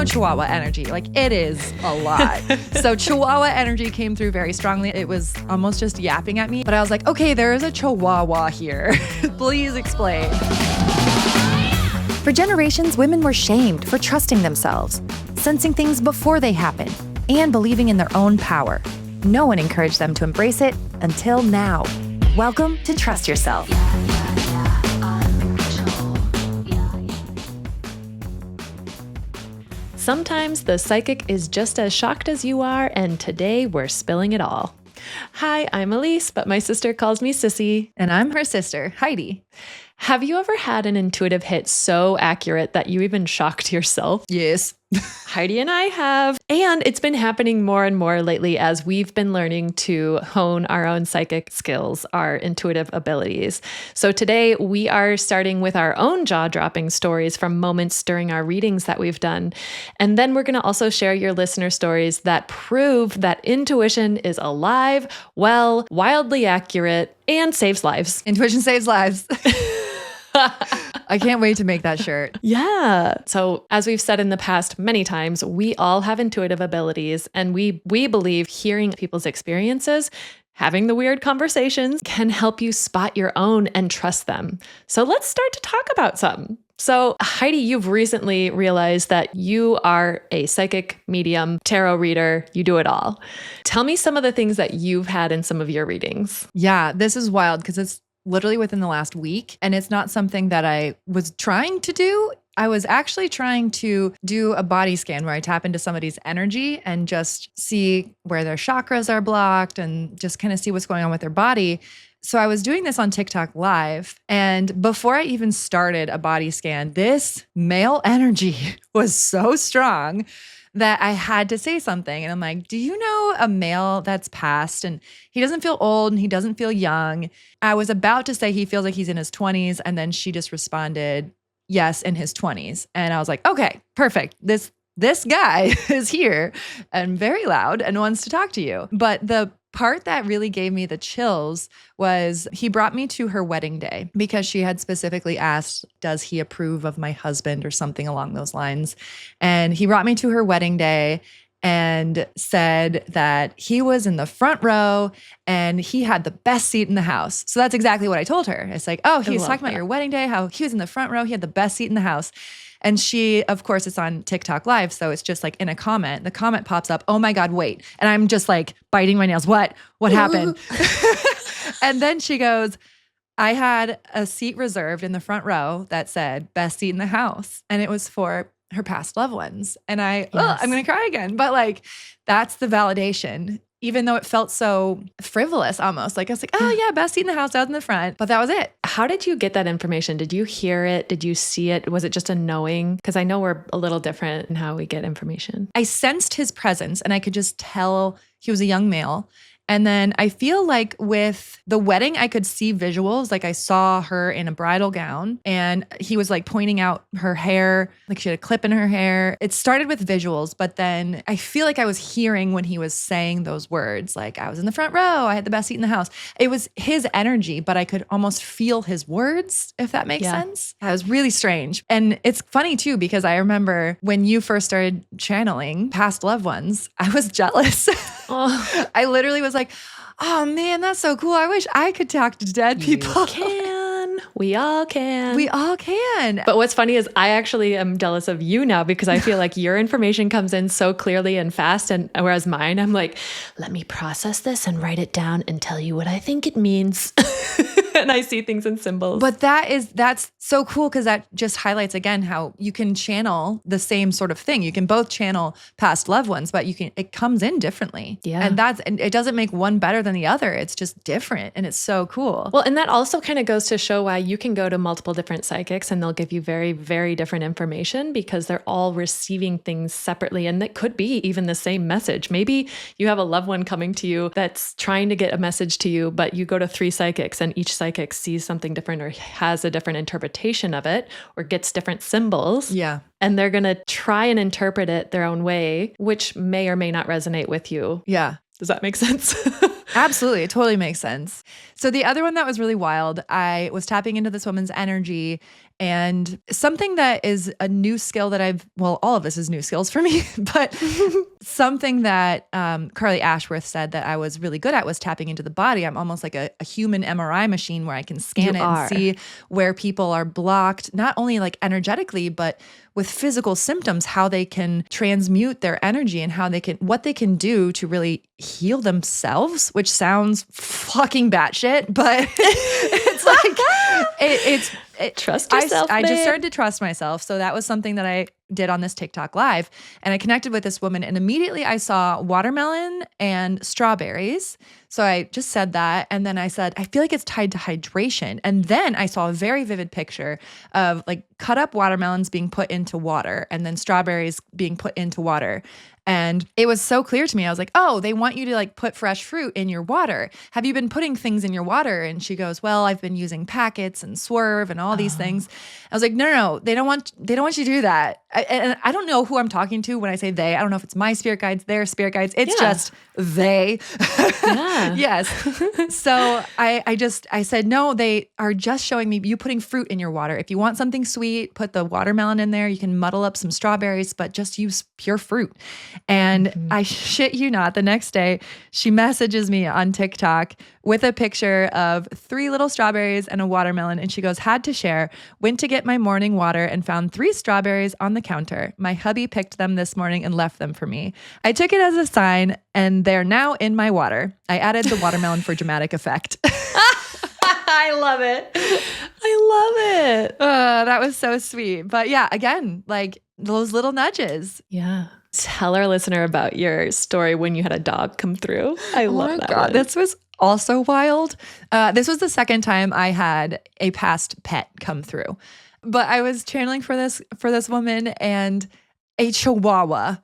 know Chihuahua energy. Like, it is a lot. So Chihuahua energy came through very strongly. It was almost just yapping at me. But I was like, okay, there is a Chihuahua here. Please explain. For generations, women were shamed for trusting themselves, sensing things before they happen, and believing in their own power. No one encouraged them to embrace it until now. Welcome to Trust Yourself. Sometimes the psychic is just as shocked as you are, and today we're spilling it all. Hi, I'm Elise, but my sister calls me Sissy. And I'm her sister, Heidi. Have you ever had an intuitive hit so accurate that you even shocked yourself? Yes. Heidi and I have. And it's been happening more and more lately as we've been learning to hone our own psychic skills, our intuitive abilities. So today we are starting with our own jaw-dropping stories from moments during our readings that we've done. And then we're going to also share your listener stories that prove that intuition is alive, well, wildly accurate, and saves lives. Intuition saves lives. I can't wait to make that shirt. Yeah. So as we've said in the past many times, we all have intuitive abilities, and we believe hearing people's experiences, having the weird conversations can help you spot your own and trust them. So let's start to talk about some. So Heidi, you've recently realized that you are a psychic, medium, tarot reader. You do it all. Tell me some of the things that you've had in some of your readings. Yeah, this is wild because it's literally within the last week. And it's not something that I was trying to do. I was actually trying to do a body scan where I tap into somebody's energy and just see where their chakras are blocked and just kind of see what's going on with their body. So I was doing this on TikTok live. And before I even started a body scan, this male energy was so strong that I had to say something. And I'm like, do you know a male that's passed? And he doesn't feel old and he doesn't feel young. I was about to say he feels like he's in his 20s. And then she just responded, yes, in his 20s. And I was like, okay, perfect. This guy is here and very loud and wants to talk to you. But the part that really gave me the chills was he brought me to her wedding day because she had specifically asked, does he approve of my husband or something along those lines? And he brought me to her wedding day and said that he was in the front row and he had the best seat in the house. So that's exactly what I told her. It's like, oh, he was talking about your wedding day, how he was in the front row, he had the best seat in the house. And she, of course, it's on TikTok Live. So it's just like in a comment, the comment pops up, oh my God, wait. And I'm just like biting my nails. What happened? And then she goes, I had a seat reserved in the front row that said best seat in the house. And it was for her past loved ones. And I'm going to cry again. But like, that's the validation. Even though it felt so frivolous almost. Like I was like, oh yeah, best seat in the house, I was in the front. But that was it. How did you get that information? Did you hear it? Did you see it? Was it just a knowing? Because I know we're a little different in how we get information. I sensed his presence and I could just tell he was a young male. And then I feel like with the wedding, I could see visuals. Like I saw her in a bridal gown and he was like pointing out her hair, like she had a clip in her hair. It started with visuals, but then I feel like I was hearing when he was saying those words, like I was in the front row, I had the best seat in the house. It was his energy, but I could almost feel his words, if that makes sense. It was really strange. And it's funny too, because I remember when you first started channeling past loved ones, I was jealous. Oh. I literally was like, oh man, that's so cool. I wish I could talk to dead people. You can. We all can. We all can. But what's funny is I actually am jealous of you now because I feel like your information comes in so clearly and fast. And whereas mine, I'm like, let me process this and write it down and tell you what I think it means. And I see things in symbols. But that's so cool because that just highlights again how you can channel the same sort of thing. You can both channel past loved ones, but it comes in differently. Yeah. And it doesn't make one better than the other. It's just different and it's so cool. Well, and that also kind of goes to show why you can go to multiple different psychics and they'll give you very, very different information because they're all receiving things separately. And it could be even the same message. Maybe you have a loved one coming to you that's trying to get a message to you, but you go to 3 psychics and each psychic sees something different or has a different interpretation of it or gets different symbols. Yeah. And they're going to try and interpret it their own way, which may or may not resonate with you. Yeah. Does that make sense? Absolutely. It totally makes sense. So the other one that was really wild, I was tapping into this woman's energy And something that is a new skill that all of this is new skills for me, but something that Carly Ashworth said that I was really good at was tapping into the body. I'm almost like a human MRI machine where I can scan and see where people are blocked, not only like energetically, but with physical symptoms, how they can transmute their energy and what they can do to really heal themselves, which sounds fucking batshit, but it's like, trust yourself. I just started to trust myself. So that was something that I did on this TikTok live, and I connected with this woman, and immediately I saw watermelon and strawberries. So I just said that. And then I said, I feel like it's tied to hydration. And then I saw a very vivid picture of like cut up watermelons being put into water and then strawberries being put into water. And it was so clear to me. I was like, oh, they want you to like put fresh fruit in your water. Have you been putting things in your water? And she goes, well, I've been using packets and Swerve and all these things. I was like, no, they don't want you to do that. And I don't know who I'm talking to when I say they. I don't know if it's my spirit guides, their spirit guides. It's just they. Yeah. Yes. So I said, no, they are just showing me you putting fruit in your water. If you want something sweet, put the watermelon in there. You can muddle up some strawberries, but just use pure fruit. And I shit you not, the next day she messages me on TikTok with a picture of 3 little strawberries and a watermelon. And she goes, had to share, went to get my morning water and found 3 strawberries on the counter. My hubby picked them this morning and left them for me. I took it as a sign and they're now in my water. I added the watermelon for dramatic effect. I love it. I love it. That was so sweet. But yeah, again, like those little nudges. Yeah. Tell our listener about your story when you had a dog come through. I love that one. This was also wild. This was the second time I had a past pet come through. But I was channeling for this woman, and a Chihuahua,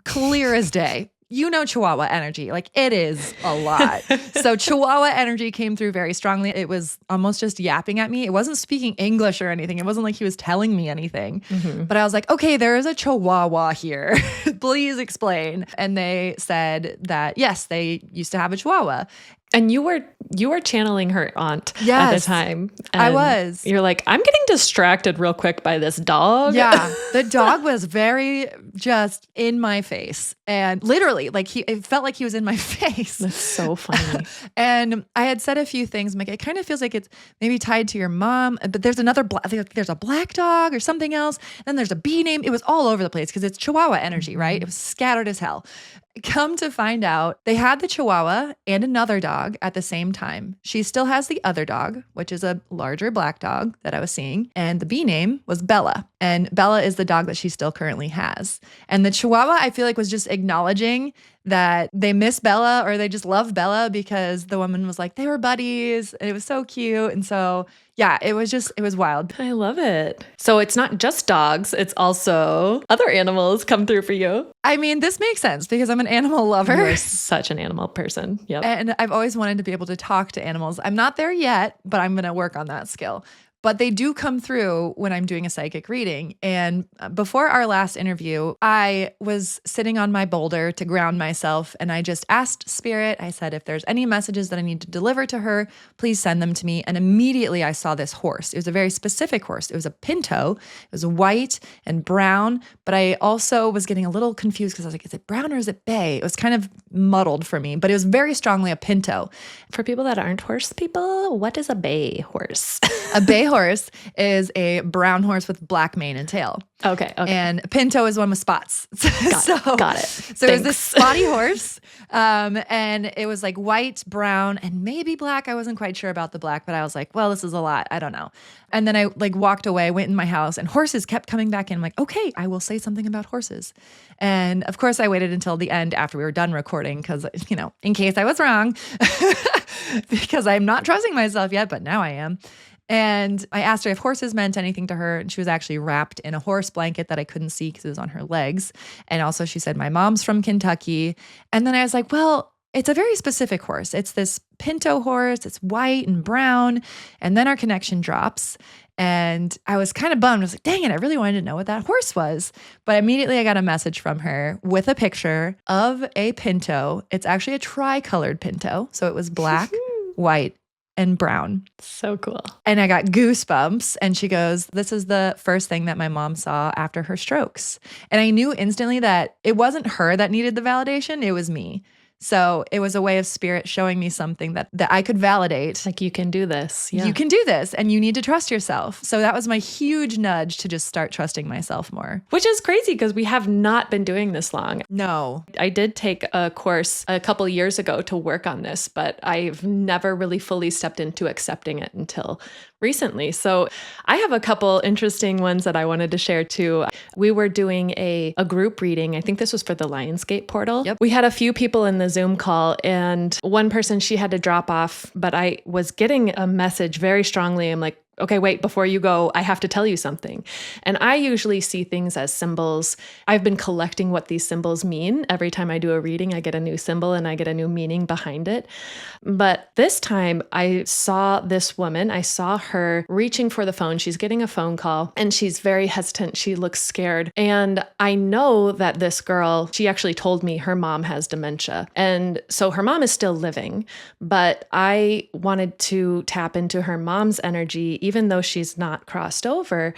clear as day. You know Chihuahua energy, like it is a lot. So Chihuahua energy came through very strongly. It was almost just yapping at me. It wasn't speaking English or anything. It wasn't like he was telling me anything. But I was like, okay, there is a Chihuahua here. Please explain. And they said that, yes, they used to have a Chihuahua. And you were channeling her aunt at the time. I was. You're like, I'm getting distracted real quick by this dog. Yeah. The dog was very just in my face. And literally, like it felt like he was in my face. That's so funny. And I had said a few things. I'm like, it kind of feels like it's maybe tied to your mom, but there's there's a black dog or something else. Then there's a bee name. It was all over the place because it's Chihuahua energy, right? It was scattered as hell. Come to find out, they had the Chihuahua and another dog at the same time. She still has the other dog, which is a larger black dog that I was seeing. And the bee name was Bella. And Bella is the dog that she still currently has. And the Chihuahua, I feel like, was just acknowledging that they miss Bella or they just love Bella because the woman was like, they were buddies. And it was so cute. And so, yeah, it was wild. I love it. So it's not just dogs, it's also other animals come through for you. I mean, this makes sense because I'm an animal lover. You're such an animal person. Yep. And I've always wanted to be able to talk to animals. I'm not there yet, but I'm going to work on that skill. But they do come through when I'm doing a psychic reading. And before our last interview, I was sitting on my boulder to ground myself. And I just asked Spirit, I said, if there's any messages that I need to deliver to her, please send them to me. And immediately I saw this horse. It was a very specific horse. It was a pinto. It was white and brown. But I also was getting a little confused because I was like, is it brown or is it bay? It was kind of muddled for me, but it was very strongly a pinto. For people that aren't horse people, what is a bay horse? A bay horse is a brown horse with black mane and tail. Okay. And pinto is one with spots. Got it. So it was this spotty horse. And it was like white, brown, and maybe black. I wasn't quite sure about the black, but I was like, well, this is a lot. I don't know. And then I like walked away, went in my house, and horses kept coming back in. I'm like, okay, I will say something about horses. And of course I waited until the end after we were done recording because, in case I was wrong, because I'm not trusting myself yet, but now I am. And I asked her if horses meant anything to her. And she was actually wrapped in a horse blanket that I couldn't see because it was on her legs. And also she said, my mom's from Kentucky. And then I was like, well, it's a very specific horse. It's this pinto horse. It's white and brown. And then our connection drops. And I was kind of bummed. I was like, dang it, I really wanted to know what that horse was. But immediately I got a message from her with a picture of a pinto. It's actually a tri-colored pinto. So it was black, white, and brown. So cool. And I got goosebumps. And she goes, this is the first thing that my mom saw after her strokes. And I knew instantly that it wasn't her that needed the validation, it was me. So it was a way of spirit showing me something that I could validate. Like, you can do this. Yeah. You can do this and you need to trust yourself. So that was my huge nudge to just start trusting myself more. Which is crazy because we have not been doing this long. No. I did take a course a couple years ago to work on this, but I've never really fully stepped into accepting it until recently. So I have a couple interesting ones that I wanted to share too. We were doing a group reading. I think this was for the Lionsgate portal. Yep. We had a few people in the Zoom call, and one person, she had to drop off, but I was getting a message very strongly. I'm like, okay, wait, before you go, I have to tell you something. And I usually see things as symbols. I've been collecting what these symbols mean. Every time I do a reading, I get a new symbol and I get a new meaning behind it. But this time I saw this woman, I saw her reaching for the phone. She's getting a phone call and she's very hesitant. She looks scared. And I know that this girl, she actually told me her mom has dementia. And so her mom is still living, but I wanted to tap into her mom's energy. Even though she's not crossed over,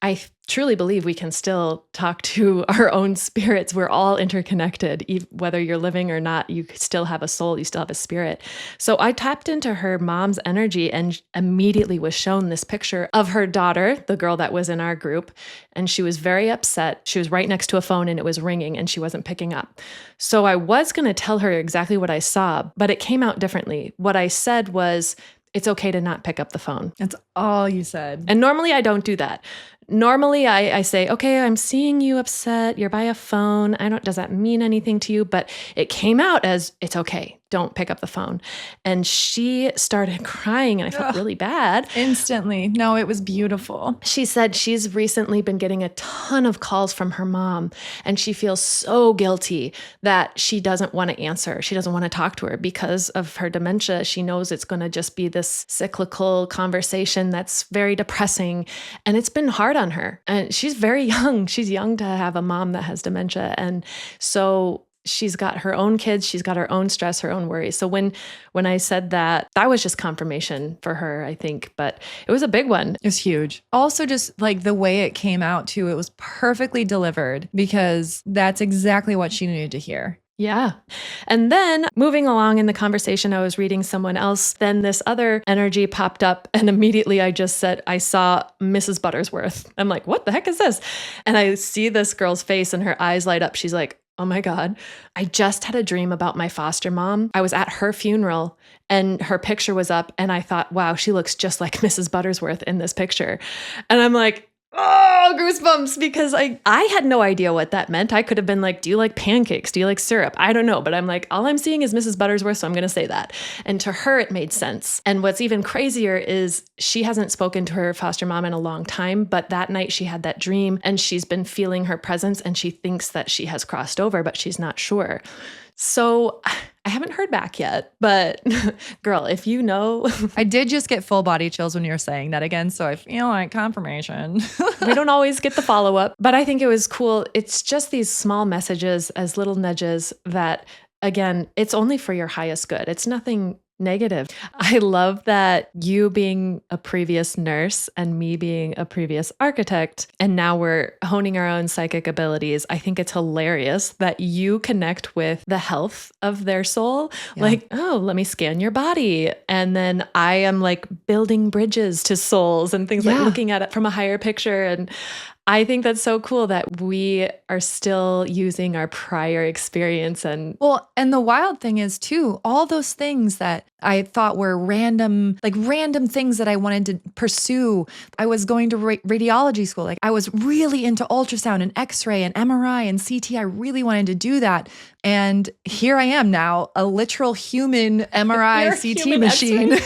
I truly believe we can still talk to our own spirits. We're all interconnected. Whether you're living or not, you still have a soul, you still have a spirit. So I tapped into her mom's energy and immediately was shown this picture of her daughter, the girl that was in our group. And she was very upset. She was right next to a phone and it was ringing and she wasn't picking up. So I was going to tell her exactly what I saw, but it came out differently. What I said was, it's okay to not pick up the phone. That's all you said. And normally I don't do that. Normally I say, okay, I'm seeing you upset. You're by a phone. Does that mean anything to you? But it came out as, it's okay. Don't pick up the phone. And she started crying and I felt really bad. Instantly. No, it was beautiful. She said she's recently been getting a ton of calls from her mom and she feels so guilty that she doesn't want to answer. She doesn't want to talk to her because of her dementia. She knows it's going to just be this cyclical conversation that's very depressing. And it's been hard on her. And she's very young. She's young to have a mom that has dementia. And so she's got her own kids, she's got her own stress, her own worries. So when I said that was just confirmation for her, I think, but it was a big one. It was huge. Also, just like the way it came out too, it was perfectly delivered because that's exactly what she needed to hear. Yeah. And then moving along in the conversation, I was reading someone else. Then this other energy popped up and immediately I just said, I saw Mrs. Buttersworth. I'm like, what the heck is this? And I see this girl's face and her eyes light up. She's like, oh my God, I just had a dream about my foster mom. I was at her funeral and her picture was up and I thought, wow, she looks just like Mrs. Buttersworth in this picture. And I'm like, oh, goosebumps, because I had no idea what that meant. I could have been like, do you like pancakes? Do you like syrup? I don't know. But I'm like, all I'm seeing is Mrs. Buttersworth, so I'm going to say that. And to her, it made sense. And what's even crazier is she hasn't spoken to her foster mom in a long time, but that night she had that dream and she's been feeling her presence and she thinks that she has crossed over, but she's not sure. So I haven't heard back yet, but girl, if you know. I did just get full body chills when you were saying that again, so I feel like confirmation. We don't always get the follow-up, but I think it was cool. It's just these small messages as little nudges that, again, it's only for your highest good. It's nothing negative. I love that you being a previous nurse and me being a previous architect, and now we're honing our own psychic abilities. I think it's hilarious that you connect with the health of their soul. Yeah. Like, oh, let me scan your body. And then I am like building bridges to souls and things, like looking at it from a higher picture. And I think that's so cool that we are still using our prior experience. And the wild thing is too, all those things that I thought were random things that I wanted to pursue. I was going to radiology school. Like I was really into ultrasound and x-ray and MRI and CT. I really wanted to do that. And here I am now, a literal human MRI CT machine.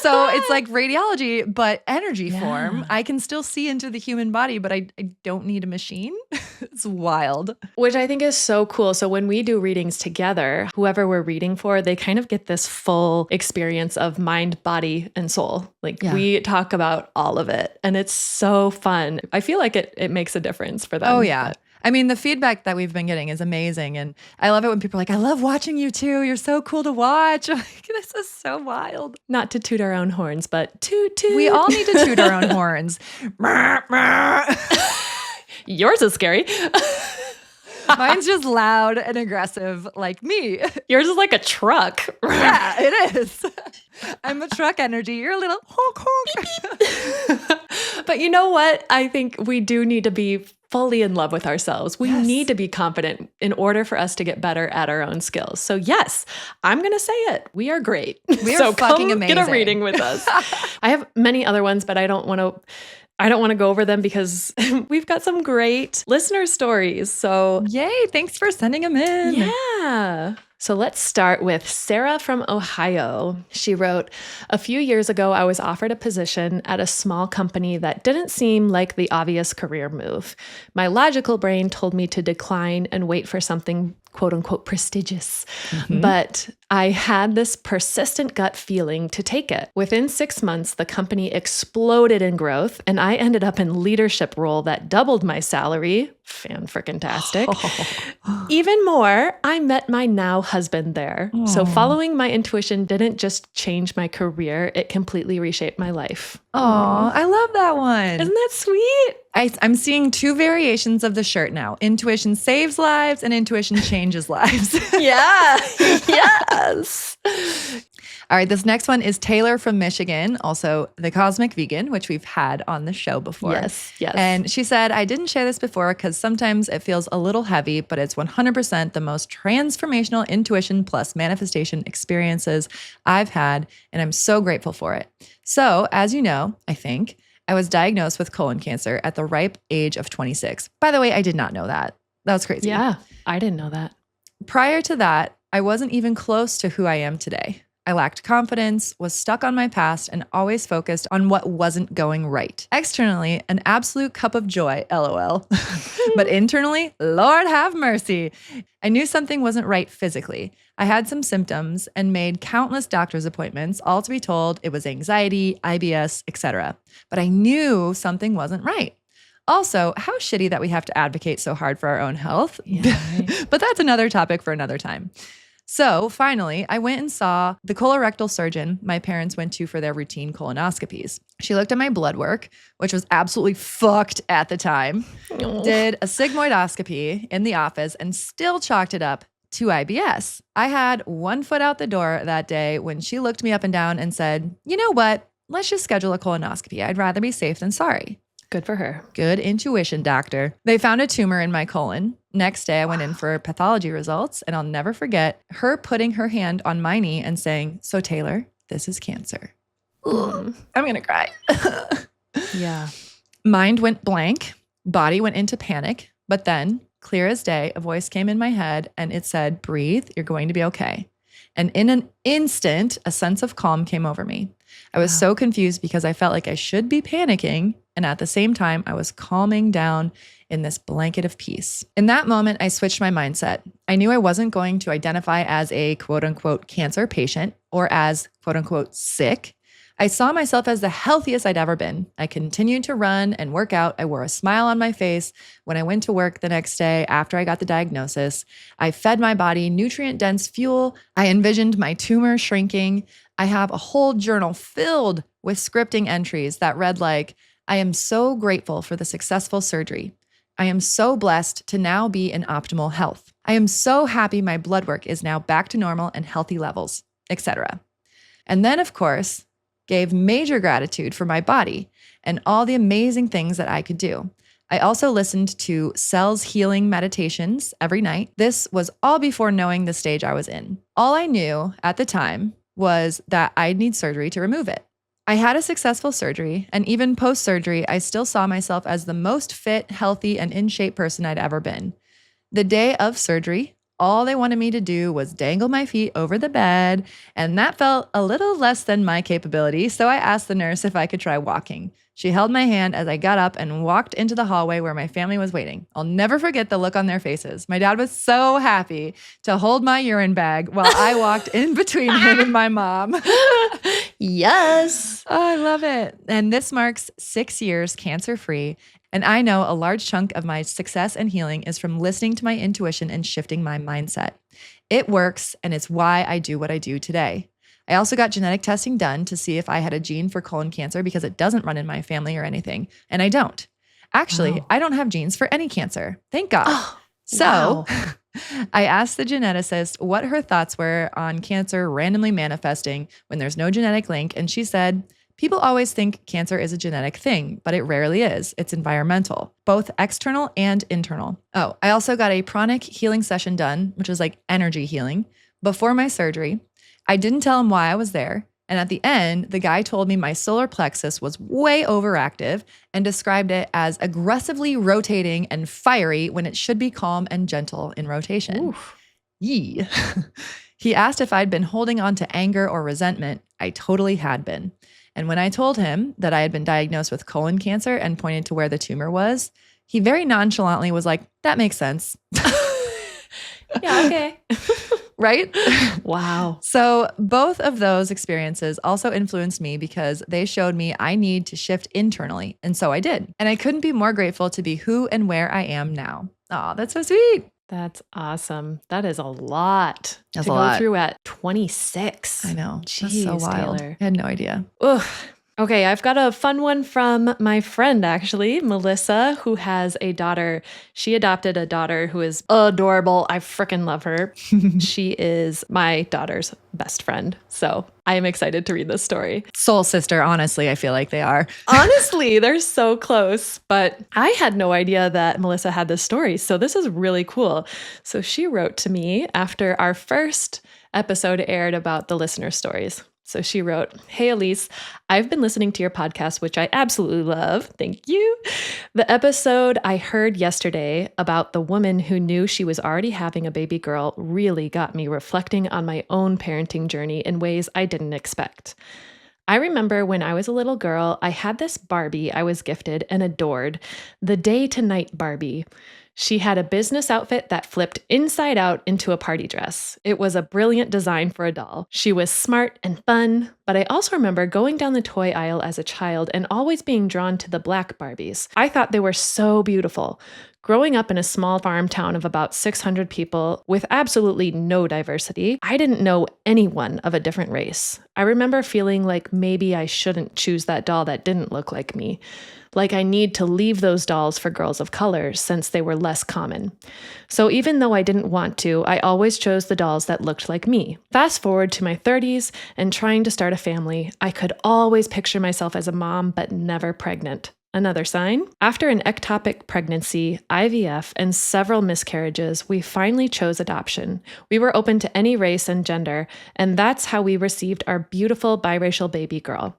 So it's like radiology, but energy form. I can still see into the human body, but I don't need a machine. It's wild. Which I think is so cool. So when we do readings together, whoever we're reading for, they kind of get this full experience of mind, body, and soul. Like we talk about all of it and it's so fun. I feel like it makes a difference for them. Oh yeah. I mean, the feedback that we've been getting is amazing. And I love it when people are like, I love watching you too. You're so cool to watch. I'm like, this is so wild. Not to toot our own horns, but toot toot. We all need to toot our own horns. Yours is scary. Mine's just loud and aggressive like me. Yours is like a truck. Yeah, it is. I'm a truck energy. You're a little honk honk. But you know what? I think we do need to be fully in love with ourselves. We need to be confident in order for us to get better at our own skills. So yes, I'm going to say it. We are great. We are so fucking come amazing. Get a reading with us. I have many other ones, but I don't want to go over them because we've got some great listener stories. So yay, thanks for sending them in. yeah. So let's start with Sarah from Ohio. She wrote, a few years ago, I was offered a position at a small company that didn't seem like the obvious career move. My logical brain told me to decline and wait for something quote unquote prestigious. But I had this persistent gut feeling to take it. Within 6 months, the company exploded in growth and I ended up in leadership role that doubled my salary. Fan-frickin-tastic. Even more, I met my now husband there. So following my intuition didn't just change my career, it completely reshaped my life. Oh, I love that one. Isn't that sweet? I'm seeing two variations of the shirt now. Intuition saves lives and intuition changes lives. Yeah. Yes. All right, this next one is Taylor from Michigan, also the Cosmic Vegan, which we've had on the show before. Yes. And she said, I didn't share this before because sometimes it feels a little heavy, but it's 100% the most transformational intuition plus manifestation experiences I've had, and I'm so grateful for it. So, as you know, I think, I was diagnosed with colon cancer at the ripe age of 26. By the way, I did not know that. That was crazy. Yeah, I didn't know that. Prior to that, I wasn't even close to who I am today. I lacked confidence, was stuck on my past, and always focused on what wasn't going right. Externally, an absolute cup of joy, LOL. But internally, Lord have mercy. I knew something wasn't right physically. I had some symptoms and made countless doctor's appointments, all to be told it was anxiety, IBS, etc. But I knew something wasn't right. Also, how shitty that we have to advocate so hard for our own health. Yeah, right. But that's another topic for another time. So finally, I went and saw the colorectal surgeon my parents went to for their routine colonoscopies. She looked at my blood work, which was absolutely fucked at the time, did a sigmoidoscopy in the office, and still chalked it up to IBS. I had one foot out the door that day when she looked me up and down and said, you know what? Let's just schedule a colonoscopy. I'd rather be safe than sorry. Good for her. Good intuition, doctor. They found a tumor in my colon. Next day, I went in for pathology results, and I'll never forget her putting her hand on my knee and saying, so Taylor, this is cancer. I'm going to cry. Yeah. Mind went blank. Body went into panic. But then, clear as day, a voice came in my head and it said, breathe, you're going to be okay. And in an instant, a sense of calm came over me. I was so confused because I felt like I should be panicking. And at the same time, I was calming down in this blanket of peace. In that moment, I switched my mindset. I knew I wasn't going to identify as a quote unquote cancer patient or as quote unquote sick. I saw myself as the healthiest I'd ever been. I continued to run and work out. I wore a smile on my face when I went to work the next day after I got the diagnosis. I fed my body nutrient-dense fuel. I envisioned my tumor shrinking. I have a whole journal filled with scripting entries that read like, I am so grateful for the successful surgery. I am so blessed to now be in optimal health. I am so happy my blood work is now back to normal and healthy levels, etc. And then, of course, gave major gratitude for my body and all the amazing things that I could do. I also listened to cells healing meditations every night. This was all before knowing the stage I was in. All I knew at the time was that I'd need surgery to remove it. I had a successful surgery, and even post-surgery, I still saw myself as the most fit, healthy, and in shape person I'd ever been. The day of surgery, all they wanted me to do was dangle my feet over the bed, and that felt a little less than my capability, so I asked the nurse if I could try walking. She held my hand as I got up and walked into the hallway where my family was waiting. I'll never forget the look on their faces. My dad was so happy to hold my urine bag while I walked in between him and my mom. Yes. Oh, I love it. And this marks 6 years cancer-free And I know a large chunk of my success and healing is from listening to my intuition and shifting my mindset. It works, and it's why I do what I do today. I also got genetic testing done to see if I had a gene for colon cancer because it doesn't run in my family or anything, and I don't. Actually, Wow. I don't have genes for any cancer. Thank God. Oh, So wow. I asked the geneticist what her thoughts were on cancer randomly manifesting when there's no genetic link, and she said, people always think cancer is a genetic thing, but it rarely is. It's environmental, both external and internal. Oh, I also got a pranic healing session done, which is like energy healing, before my surgery. I didn't tell him why I was there. And at the end, the guy told me my solar plexus was way overactive and described it as aggressively rotating and fiery when it should be calm and gentle in rotation. Oof. Yee. He asked if I'd been holding on to anger or resentment. I totally had been. And when I told him that I had been diagnosed with colon cancer and pointed to where the tumor was, he very nonchalantly was like, that makes sense. Yeah, okay. Right? Wow. So both of those experiences also influenced me because they showed me I need to shift internally. And so I did. And I couldn't be more grateful to be who and where I am now. Oh, that's so sweet. That's awesome. That is a lot That's to a go lot. through at 26. I know. Jeez, That's so wild. Taylor. I had no idea. Ugh. Okay, I've got a fun one from my friend, actually, Melissa, who has a daughter. She adopted a daughter who is adorable. I freaking love her. She is my daughter's best friend. So I am excited to read this story. Soul sister, honestly, I feel like they are. Honestly, they're so close, but I had no idea that Melissa had this story. So this is really cool. So she wrote to me after our first episode aired about the listener stories. So she wrote, "Hey, Elise, I've been listening to your podcast, which I absolutely love. Thank you. The episode I heard yesterday about the woman who knew she was already having a baby girl really got me reflecting on my own parenting journey in ways I didn't expect. I remember when I was a little girl, I had this Barbie I was gifted and adored, the day to night Barbie. She had a business outfit that flipped inside out into a party dress. It was a brilliant design for a doll. She was smart and fun, but I also remember going down the toy aisle as a child and always being drawn to the black Barbies. I thought they were so beautiful. Growing up in a small farm town of about 600 people with absolutely no diversity, I didn't know anyone of a different race. I remember feeling like maybe I shouldn't choose that doll that didn't look like me. Like I need to leave those dolls for girls of color since they were less common. So even though I didn't want to, I always chose the dolls that looked like me. Fast forward to my 30s and trying to start a family, I could always picture myself as a mom, but never pregnant. Another sign? After an ectopic pregnancy, IVF, and several miscarriages, we finally chose adoption. We were open to any race and gender, and that's how we received our beautiful biracial baby girl.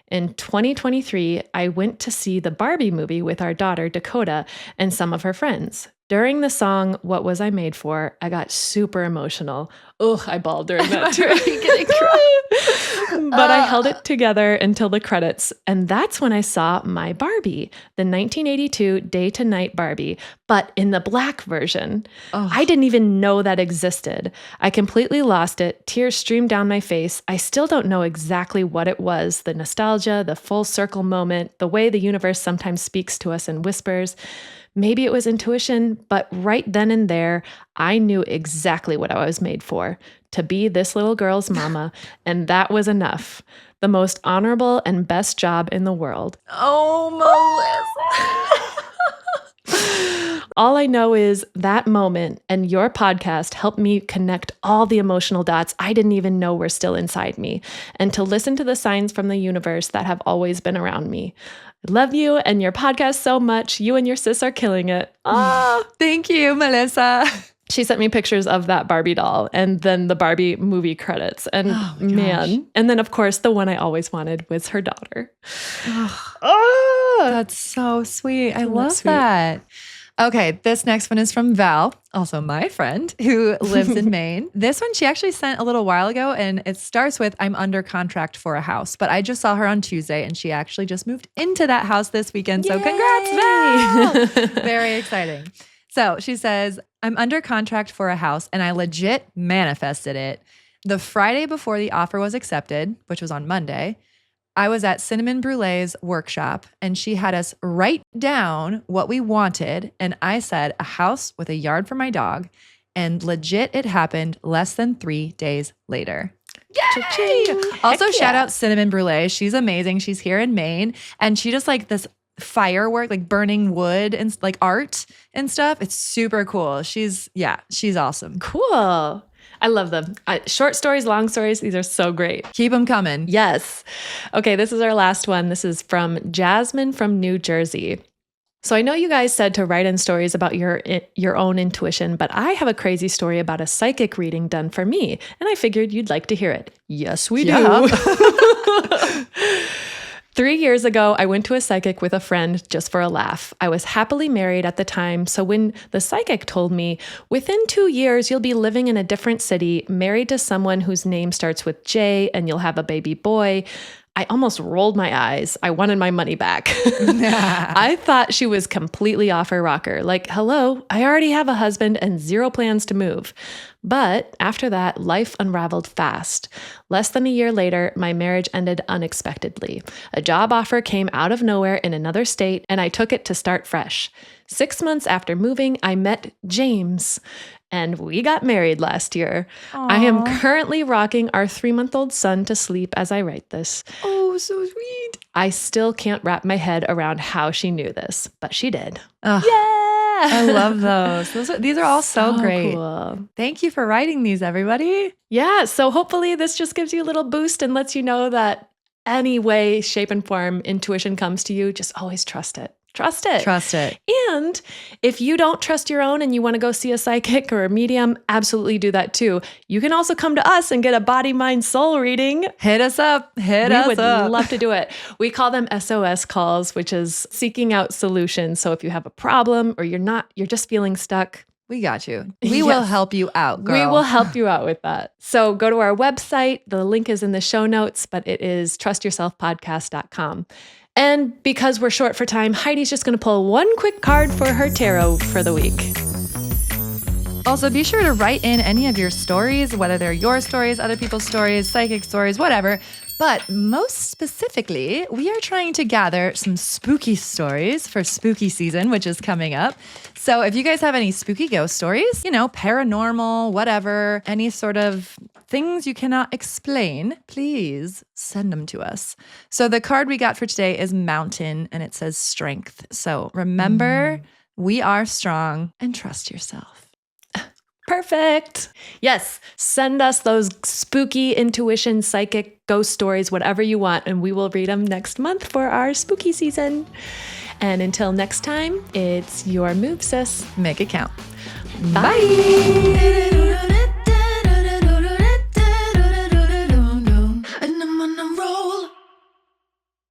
In 2023, I went to see the Barbie movie with our daughter, Dakota, and some of her friends. During the song, What Was I Made For?, I got super emotional. Ugh, I bawled during that too. But I held it together until the credits, and that's when I saw my Barbie, the 1982 Day to Night Barbie, but in the black version. Oh. I didn't even know that existed. I completely lost it. Tears streamed down my face. I still don't know exactly what it was, the nostalgia, the full circle moment, the way the universe sometimes speaks to us in whispers. Maybe it was intuition, but right then and there, I knew exactly what I was made for, to be this little girl's mama, and that was enough. The most honorable and best job in the world. Oh, Melissa. All I know is that moment and your podcast helped me connect all the emotional dots I didn't even know were still inside me, and to listen to the signs from the universe that have always been around me. I love you and your podcast so much. You and your sis are killing it. Oh, thank you, Melissa. She sent me pictures of that Barbie doll and then the Barbie movie credits. And Oh my man, gosh. and then of course, the one I always wanted was her daughter. That's so sweet. I So love sweet. that. Okay, this next one is from Val, also my friend who lives in Maine. This one she actually sent a little while ago, and it starts with, I'm under contract for a house, but I just saw her on Tuesday and she actually just moved into that house this weekend. So congrats, Val. Very exciting. So she says, I'm under contract for a house and I legit manifested it. The Friday before the offer was accepted, which was on Monday, I was at Cinnamon Brulee's workshop and she had us write down what we wanted. And I said a house with a yard for my dog. And legit, it happened less than 3 days later. Yay! Also, shout out Cinnamon Brulee. She's amazing. She's here in Maine. And she does like this firework, like burning wood and like art and stuff. It's super cool. She's awesome. Cool. I love them. Short stories, long stories. These are so great. Keep them coming. Yes. Okay, this is our last one. This is from Jasmine from New Jersey. So I know you guys said to write in stories about your own intuition, but I have a crazy story about a psychic reading done for me, and I figured you'd like to hear it. Yes, we do. 3 years ago, I went to a psychic with a friend just for a laugh. I was happily married at the time, so when the psychic told me, within 2 years, you'll be living in a different city, married to someone whose name starts with J, and you'll have a baby boy, I almost rolled my eyes. I wanted my money back. I thought she was completely off her rocker. Like, hello, I already have a husband and zero plans to move. But after that, life unraveled fast. Less than a year later, my marriage ended unexpectedly. A job offer came out of nowhere in another state, and I took it to start fresh. 6 months after moving, I met James, and we got married last year. Aww. I am currently rocking our 3-month-old son to sleep as I write this. Oh, so sweet. I still can't wrap my head around how she knew this, but she did. Oh, Yeah! I love those. These are all so great. Cool. Thank you for writing these, everybody. Yeah, so hopefully this just gives you a little boost and lets you know that any way, shape, and form intuition comes to you, just always trust it. Trust it. Trust it. And if you don't trust your own and you want to go see a psychic or a medium, absolutely do that too. You can also come to us and get a body, mind, soul reading. Hit us up. We would love to do it. We call them SOS calls, which is seeking out solutions. So if you have a problem or you're just feeling stuck, we got you. We will help you out, girl. we will help you out with that. So go to our website. The link is in the show notes, but it is trustyourselfpodcast.com. And because we're short for time, Heidi's just going to pull one quick card for her tarot for the week. Also, be sure to write in any of your stories, whether they're your stories, other people's stories, psychic stories, whatever. But most specifically, we are trying to gather some spooky stories for spooky season, which is coming up. So if you guys have any spooky ghost stories, paranormal, whatever, any sort of things you cannot explain, please send them to us. So the card we got for today is Mountain, and it says strength. So remember, we are strong and trust yourself. Perfect. Yes. Send us those spooky intuition, psychic, ghost stories, whatever you want, and we will read them next month for our spooky season. And until next time, it's your move, sis. Make it count. Bye.